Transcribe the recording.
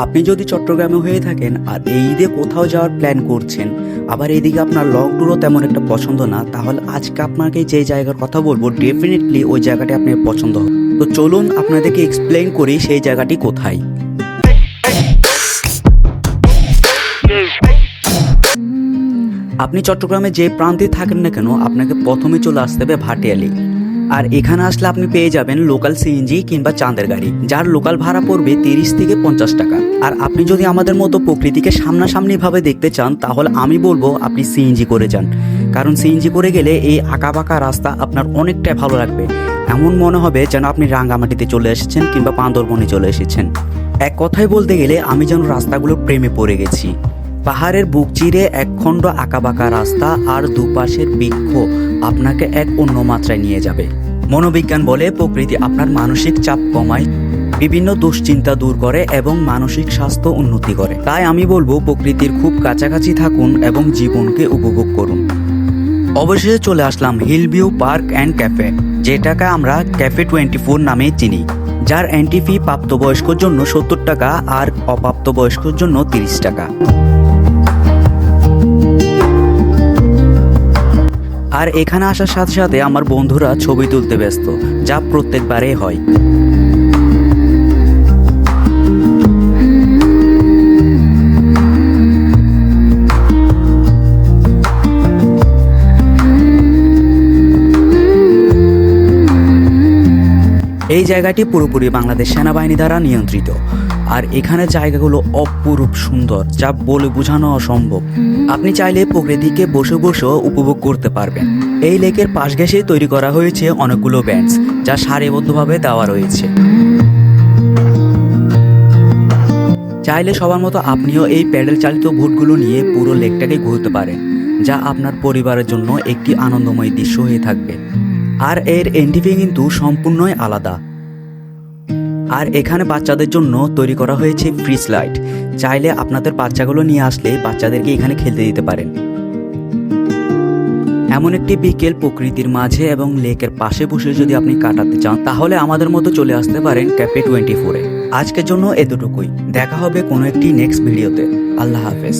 আপনি যদি চট্টগ্রামে হয়ে থাকেন আর এই ঈদে কোথাও যাওয়ার প্ল্যান করছেন, আবার এইদিকে আপনার লং ট্যুরও তেমন একটা পছন্দ না, তাহলে আজকে আপনাকে যে জায়গার কথা বলবো ডেফিনেটলি ওই জায়গাটি আপনার পছন্দ হবে। তো চলুন আপনাদেরকে এক্সপ্লেইন করি সেই জায়গাটি কোথায়। আপনি চট্টগ্রামে যে প্রান্তে থাকেন না কেন, আপনাকে প্রথমে চলে আসতে হবে ভাটিয়ালি। আর এখানে আসলে আপনি পেয়ে যাবেন লোকাল সিএনজি কিংবা চাঁদের গাড়ি, যার লোকাল ভাড়া পড়বে 30 থেকে 50 টাকা। আর আপনি যদি আমাদের মতো প্রকৃতিকে সামনাসামনিভাবে দেখতে চান, তাহলে আমি বলবো আপনি সিএনজি করে যান। কারণ সিএনজি করে গেলে এই আঁকাবাঁকা রাস্তা আপনার অনেকটাই ভালো লাগবে। এমন মনে হবে যেন আপনি রাঙ্গামাটিতে চলে এসেছেন কিংবা বান্দরবনে চলে এসেছেন। এক কথায় বলতে গেলে আমি যেন রাস্তাগুলোর প্রেমে পড়ে গেছি। পাহাড়ের বুক চিরে একখণ্ড আঁকাবাঁকা রাস্তা আর দুপাশের বৃক্ষ আপনাকে এক অন্য মাত্রায় নিয়ে যাবে। মনোবিজ্ঞান বলে প্রকৃতি আপনার মানসিক চাপ কমায়, বিভিন্ন দুশ্চিন্তা দূর করে এবং মানসিক স্বাস্থ্য উন্নতি করে। তাই আমি বলবো প্রকৃতির খুব কাছাকাছি থাকুন এবং জীবনকে উপভোগ করুন। অবশেষে চলে আসলাম hill view park and cafe, যেটাকে আমরা ক্যাফে 24 নামে চিনি, যার এন্ট্রি ফি প্রাপ্তবয়স্কর জন্য 70 টাকা আর অপ্রাপ্তবয়স্কর জন্য 30 টাকা। আর এখানে আসার সাথে সাথে আমার বন্ধুরা ছবি তুলতে ব্যস্ত, যা প্রত্যেকবারে হয়। এই জায়গাটি পুরোপুরি বাংলাদেশ সেনাবাহিনী দ্বারা নিয়ন্ত্রিত। আর এখানে জায়গাগুলো অপরূপ সুন্দর, যা বলে বোঝানো অসম্ভব। আপনি চাইলে প্রকৃতিকে বসে বসেও উপভোগ করতে পারবেন। এই লেকের পাশ ঘেঁষে তৈরি করা হয়েছে অনেকগুলো বেঞ্চ, যা সারিবদ্ধভাবে দেওয়া রয়েছে। চাইলে সবার মতো আপনিও এই প্যাডেল চালিত বোটগুলো নিয়ে পুরো লেকটাকে ঘুরতে পারেন, যা আপনার পরিবারের জন্য একটি আনন্দময় দৃশ্য হয়ে থাকবে। আর এর এন্ট্রি ফি কিন্তু সম্পূর্ণই আলাদা। আর এখানে বাচ্চাদের জন্য তৈরি করা হয়েছে ফ্রি স্লাইড, চাইলে আপনাদের বাচ্চাগুলো নিয়ে আসলে বাচ্চাদেরকে এখানে খেলতে দিতে পারেন। এমন একটি বিকেল প্রকৃতির মাঝে এবং লেকের পাশে বসে যদি আপনি কাটাতে চান, তাহলে আমাদের মতো চলে আসতে পারেন ক্যাফে 24-এ। আজকের জন্য এতটুকুই, দেখা হবে কোনো একটি নেক্সট ভিডিওতে। আল্লাহ হাফেজ।